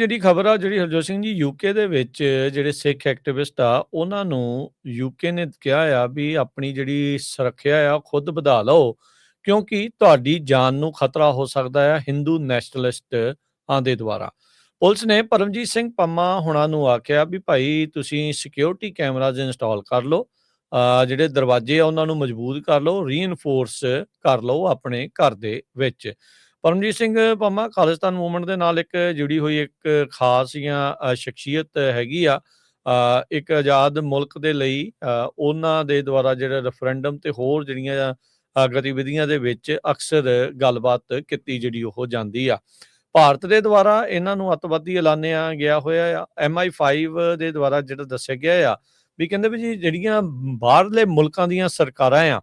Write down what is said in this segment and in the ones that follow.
ਜਿਹੜੀ ਖਬਰ ਆ ਜਿਹੜੀ ਹਰਜੋਤ ਸਿੰਘ ਜੀ ਯੂਕੇ ਦੇ ਵਿੱਚ ਜਿਹੜੇ ਸਿੱਖ ਐਕਟਿਵਿਸਟ ਆ ਉਹਨਾਂ ਨੂੰ ਯੂਕੇ ਨੇ ਕਿਹਾ ਆ ਵੀ ਆਪਣੀ ਜਿਹੜੀ ਸੁਰੱਖਿਆ ਆ ਖੁਦ ਵਧਾ ਲਓ ਕਿਉਂਕਿ ਤੁਹਾਡੀ ਜਾਨ ਨੂੰ ਖਤਰਾ ਹੋ ਸਕਦਾ ਆ ਹਿੰਦੂ ਨੈਸ਼ਨਲਿਸਟ ਦੇ ਦੁਆਰਾ। ਪੁਲਿਸ ਨੇ ਪਰਮਜੀਤ ਸਿੰਘ ਪੰਮਾ ਹੁਣਾਂ ਨੂੰ ਆਖਿਆ ਵੀ ਭਾਈ ਤੁਸੀਂ ਸਿਕਿਉਰਿਟੀ ਕੈਮਰਾਜ਼ ਇੰਸਟਾਲ ਕਰ ਲਓ, ਜਿਹੜੇ ਦਰਵਾਜ਼ੇ ਆ ਉਹਨਾਂ ਨੂੰ ਮਜ਼ਬੂਤ ਕਰ ਲਓ, ਰੀਇਨਫੋਰਸ ਕਰ ਲਓ ਆਪਣੇ ਘਰ ਦੇ ਵਿੱਚ। ਪਰਮਜੀਤ ਸਿੰਘ ਪੰਮਾ ਖਾਲਿਸਤਾਨ ਮੂਵਮੈਂਟ ਦੇ ਨਾਲ ਇੱਕ ਜੁੜੀ ਹੋਈ ਇੱਕ ਖਾਸ ਜਾਂ ਸ਼ਖਸੀਅਤ ਹੈਗੀ ਆ। ਇੱਕ ਆਜ਼ਾਦ ਮੁਲਕ ਦੇ ਲਈ ਉਹਨਾਂ ਦੇ ਦੁਆਰਾ ਜਿਹੜਾ ਰੈਫਰੈਂਡਮ ਤੇ ਹੋਰ ਜਿਹੜੀਆਂ ਗਤੀਵਿਧੀਆਂ ਦੇ ਵਿੱਚ ਅਕਸਰ ਗੱਲਬਾਤ ਕੀਤੀ ਜਿਹੜੀ ਉਹ ਜਾਂਦੀ ਆ। ਭਾਰਤ ਦੇ ਦੁਆਰਾ ਇਹਨਾਂ ਨੂੰ ਅੱਤਵਾਦੀ ਐਲਾਨਿਆ ਗਿਆ ਹੋਇਆ ਆ। MI5 ਦੇ ਦੁਆਰਾ ਜਿਹੜਾ ਦੱਸਿਆ ਗਿਆ ਆ ਵੀ ਕਹਿੰਦੇ ਵੀ ਜੀ ਜਿਹੜੀਆਂ ਬਾਹਰਲੇ ਮੁਲਕਾਂ ਦੀਆਂ ਸਰਕਾਰਾਂ ਆ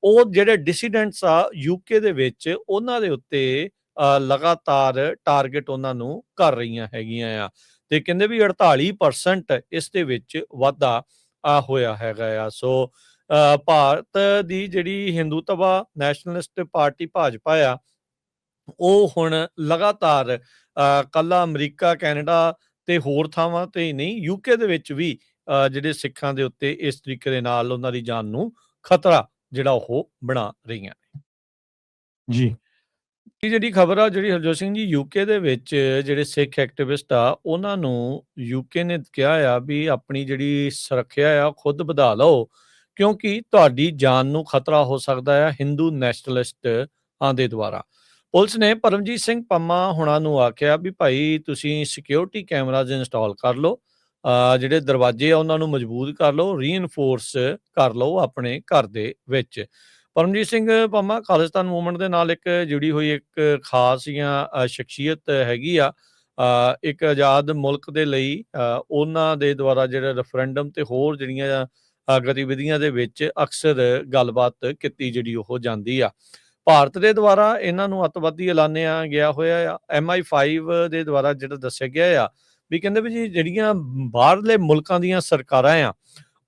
ਉਹ ਜਿਹੜੇ ਡਿਸੀਡੈਂਟਸ ਆ ਯੂਕੇ ਦੇ ਵਿੱਚ ਉਹਨਾਂ ਦੇ ਉੱਤੇ ਲਗਾਤਾਰ ਟਾਰਗੇਟ ਉਹਨਾਂ ਨੂੰ ਕਰ ਰਹੀਆਂ ਹੈਗੀਆਂ ਆ ਤੇ ਕਹਿੰਦੇ ਵੀ 48% ਇਸ ਦੇ ਵਿੱਚ ਵਾਧਾ ਹੋਇਆ ਹੈਗਾ ਆ। ਸੋ ਭਾਰਤ ਦੀ ਜਿਹੜੀ ਹਿੰਦੂਤਵਾ ਨੈਸ਼ਨਲਿਸਟ ਪਾਰਟੀ ਭਾਜਪਾ ਆ ਉਹ ਹੁਣ ਲਗਾਤਾਰ ਕੱਲਾ ਅਮਰੀਕਾ, ਕੈਨੇਡਾ ਤੇ ਹੋਰ ਥਾਵਾਂ ਤੇ ਹੀ ਨਹੀਂ ਯੂਕੇ ਦੇ ਵਿੱਚ ਵੀ ਜਿਹੜੇ ਸਿੱਖਾਂ ਦੇ ਉੱਤੇ ਇਸ ਤਰੀਕੇ ਦੇ ਨਾਲ ਉਹਨਾਂ ਦੀ ਜਾਨ ਨੂੰ ਖਤਰਾ ਜਿਹੜਾ ਉਹ ਬਣਾ ਰਹੀਆਂ ਨੇ। ਜੀ। ਇਹ ਜਿਹੜੀ ਖਬਰ ਆ ਜਿਹੜੀ ਹਰਜੋਤ ਸਿੰਘ ਜੀ ਯੂਕੇ ਦੇ ਵਿੱਚ ਜਿਹੜੇ ਸਿੱਖ ਐਕਟਿਵਿਸਟ ਆ ਉਹਨਾਂ ਨੂੰ ਯੂਕੇ ਨੇ ਕਿਹਾ ਆ ਵੀ ਆਪਣੀ ਜਿਹੜੀ ਸੁਰੱਖਿਆ ਆ ਖੁਦ ਵਧਾ ਲਓ ਕਿਉਂਕਿ ਤੁਹਾਡੀ ਜਾਨ ਨੂੰ ਖਤਰਾ ਹੋ ਸਕਦਾ ਆ ਹਿੰਦੂ ਨੈਸ਼ਨਲਿਸਟ ਦੇ ਦੁਆਰਾ। ਪੁਲਿਸ ਨੇ ਪਰਮਜੀਤ ਸਿੰਘ ਪੰਮਾ ਹੁਣਾਂ ਨੂੰ ਆਖਿਆ ਵੀ ਭਾਈ ਤੁਸੀਂ ਸਿਕਿਉਰਿਟੀ ਕੈਮਰਾਜ਼ ਇੰਸਟਾਲ ਕਰ ਲਓ, ਜਿਹੜੇ ਦਰਵਾਜ਼ੇ ਆ ਉਹਨਾਂ ਨੂੰ ਮਜ਼ਬੂਤ ਕਰ ਲਓ, ਰੀਇਨਫੋਰਸ ਕਰ ਲਓ ਆਪਣੇ ਘਰ ਦੇ ਵਿੱਚ। ਪਰਮਜੀਤ ਸਿੰਘ ਪੰਮਾ ਖਾਲਿਸਤਾਨ ਮੂਵਮੈਂਟ ਦੇ ਨਾਲ ਇੱਕ ਜੁੜੀ ਹੋਈ ਇੱਕ ਖਾਸ ਜਾਂ ਸ਼ਖਸੀਅਤ ਹੈਗੀ ਆ। ਇੱਕ ਆਜ਼ਾਦ ਮੁਲਕ ਦੇ ਲਈ ਉਹਨਾਂ ਦੇ ਦੁਆਰਾ ਜਿਹੜਾ ਰੈਫਰੈਂਡਮ ਤੇ ਹੋਰ ਜਿਹੜੀਆਂ ਗਤੀਵਿਧੀਆਂ ਦੇ ਵਿੱਚ ਅਕਸਰ ਗੱਲਬਾਤ ਕੀਤੀ ਜਿਹੜੀ ਉਹ ਜਾਂਦੀ ਆ। ਭਾਰਤ ਦੇ ਦੁਆਰਾ ਇਹਨਾਂ ਨੂੰ ਅੱਤਵਾਦੀ ਐਲਾਨਿਆ ਗਿਆ ਹੋਇਆ ਆ। MI5 ਦੇ ਦੁਆਰਾ ਜਿਹੜਾ ਦੱਸਿਆ ਗਿਆ ਆ ਵੀ ਕਹਿੰਦੇ ਵੀ ਜੀ ਜਿਹੜੀਆਂ ਬਾਹਰਲੇ ਮੁਲਕਾਂ ਦੀਆਂ ਸਰਕਾਰਾਂ ਆ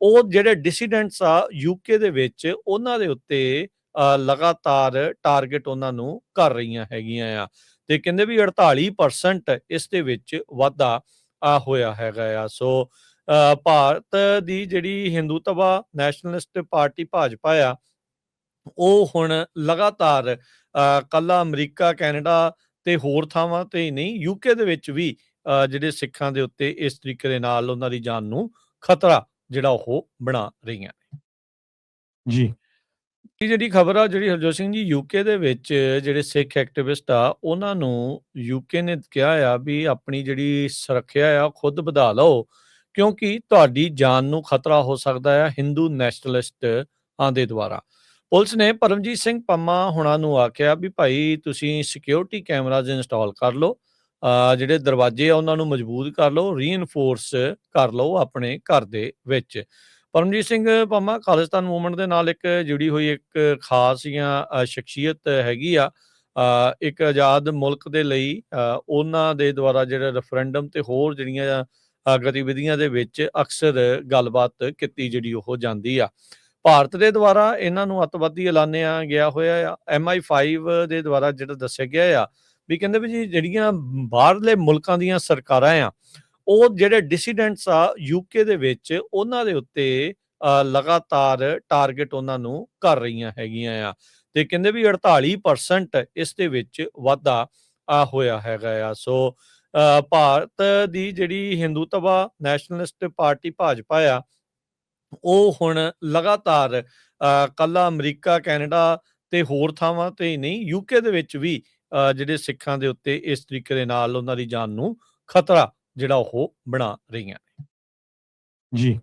ਉਹ ਜਿਹੜੇ ਡਿਸੀਡੈਂਟਸ ਆ ਯੂਕੇ ਦੇ ਵਿੱਚ ਉਹਨਾਂ ਦੇ ਉੱਤੇ ਲਗਾਤਾਰ ਟਾਰਗੇਟ ਉਹਨਾਂ ਨੂੰ ਕਰ ਰਹੀਆਂ ਹੈਗੀਆਂ ਆ ਤੇ ਕਹਿੰਦੇ ਵੀ 48% ਇਸ ਦੇ ਵਿੱਚ ਵਾਧਾ ਹੋਇਆ ਹੈਗਾ ਆ। ਸੋ ਭਾਰਤ ਦੀ ਜਿਹੜੀ ਹਿੰਦੂਤਵਾ ਨੈਸ਼ਨਲਿਸਟ ਪਾਰਟੀ ਭਾਜਪਾ ਆ ਉਹ ਹੁਣ ਲਗਾਤਾਰ ਕੱਲਾ ਅਮਰੀਕਾ, ਕੈਨੇਡਾ ਤੇ ਹੋਰ ਥਾਵਾਂ ਤੇ ਹੀ ਨਹੀਂ ਯੂਕੇ ਦੇ ਵਿੱਚ ਵੀ ਜਿਹੜੇ ਸਿੱਖਾਂ ਦੇ ਉੱਤੇ ਇਸ ਤਰੀਕੇ ਦੇ ਨਾਲ ਉਹਨਾਂ ਦੀ ਜਾਨ ਨੂੰ ਖਤਰਾ ਜਿਹੜਾ ਉਹ ਬਣਾ ਰਹੀਆਂ ਨੇ। ਜੀ। ਇਹ ਜਿਹੜੀ ਖਬਰ ਆ ਜਿਹੜੀ ਹਰਜੋਤ ਸਿੰਘ ਜੀ ਯੂਕੇ ਦੇ ਵਿੱਚ ਜਿਹੜੇ ਸਿੱਖ ਐਕਟਿਵਿਸਟ ਆ ਉਹਨਾਂ ਨੂੰ ਯੂਕੇ ਨੇ ਕਿਹਾ ਆ ਵੀ ਆਪਣੀ ਜਿਹੜੀ ਸੁਰੱਖਿਆ ਆ ਖੁਦ ਵਧਾ ਲਓ ਕਿਉਂਕਿ ਤੁਹਾਡੀ ਜਾਨ ਨੂੰ ਖਤਰਾ ਹੋ ਸਕਦਾ ਆ ਹਿੰਦੂ ਨੈਸ਼ਨਲਿਸਟ ਦੇ ਦੁਆਰਾ। ਪੁਲਿਸ ਨੇ ਪਰਮਜੀਤ ਸਿੰਘ ਪੰਮਾ ਹੁਣਾਂ ਨੂੰ ਆਖਿਆ ਵੀ ਭਾਈ ਤੁਸੀਂ ਸਿਕਿਉਰਿਟੀ ਕੈਮਰਾਜ਼ ਇੰਸਟਾਲ ਕਰ ਲਓ, ਜਿਹੜੇ ਦਰਵਾਜ਼ੇ ਆ ਉਹਨਾਂ ਨੂੰ ਮਜ਼ਬੂਤ ਕਰ ਲਓ, ਰੀਇਨਫੋਰਸ ਕਰ ਲਓ ਆਪਣੇ ਘਰ ਦੇ ਵਿੱਚ। ਪਰਮਜੀਤ ਸਿੰਘ ਪੰਮਾ ਖਾਲਿਸਤਾਨ ਮੂਵਮੈਂਟ ਦੇ ਨਾਲ ਇੱਕ ਜੁੜੀ ਹੋਈ ਇੱਕ ਖਾਸ ਜਾਂ ਸ਼ਖਸੀਅਤ ਹੈਗੀ ਆ। ਇੱਕ ਆਜ਼ਾਦ ਮੁਲਕ ਦੇ ਲਈ ਉਹਨਾਂ ਦੇ ਦੁਆਰਾ ਜਿਹੜਾ ਰੈਫਰੈਂਡਮ ਤੇ ਹੋਰ ਜਿਹੜੀਆਂ ਗਤੀਵਿਧੀਆਂ ਦੇ ਵਿੱਚ ਅਕਸਰ ਗੱਲਬਾਤ ਕੀਤੀ ਜਿਹੜੀ ਉਹ ਜਾਂਦੀ ਆ। ਭਾਰਤ ਦੇ ਦੁਆਰਾ ਇਹਨਾਂ ਨੂੰ ਅੱਤਵਾਦੀ ਐਲਾਨਿਆ ਗਿਆ ਹੋਇਆ ਆ। MI5 ਦੇ ਦੁਆਰਾ ਜਿਹੜਾ ਦੱਸਿਆ ਗਿਆ ਆ ਵੀ ਕਹਿੰਦੇ ਵੀ ਜੀ ਜਿਹੜੀਆਂ ਬਾਹਰਲੇ ਮੁਲਕਾਂ ਦੀਆਂ ਸਰਕਾਰਾਂ ਆ ਉਹ ਜਿਹੜੇ ਡਿਸੀਡੈਂਟਸ ਆ ਯੂਕੇ ਦੇ ਵਿੱਚ ਉਹਨਾਂ ਦੇ ਉੱਤੇ ਲਗਾਤਾਰ ਟਾਰਗੇਟ ਉਹਨਾਂ ਨੂੰ ਕਰ ਰਹੀਆਂ ਹੈਗੀਆਂ ਆ ਤੇ ਕਹਿੰਦੇ ਵੀ 48% ਇਸ ਦੇ ਵਿੱਚ ਵਾਧਾ ਹੋਇਆ ਹੈਗਾ ਆ। ਸੋ ਭਾਰਤ ਦੀ ਜਿਹੜੀ ਹਿੰਦੂਤਵਾ ਨੈਸ਼ਨਲਿਸਟ ਪਾਰਟੀ ਭਾਜਪਾ ਆ ਉਹ ਹੁਣ ਲਗਾਤਾਰ ਕੱਲਾ ਅਮਰੀਕਾ, ਕੈਨੇਡਾ ਤੇ ਹੋਰ ਥਾਵਾਂ ਤੇ ਹੀ ਨਹੀਂ ਯੂਕੇ ਦੇ ਵਿੱਚ ਵੀ ਜਿਹੜੇ ਸਿੱਖਾਂ ਦੇ ਉੱਤੇ ਇਸ ਤਰੀਕੇ ਦੇ ਨਾਲ ਉਹਨਾਂ ਦੀ ਜਾਨ ਨੂੰ ਖਤਰਾ ਜਿਹੜਾ ਉਹ ਬਣਾ ਰਹੀਆਂ ਨੇ। ਜੀ।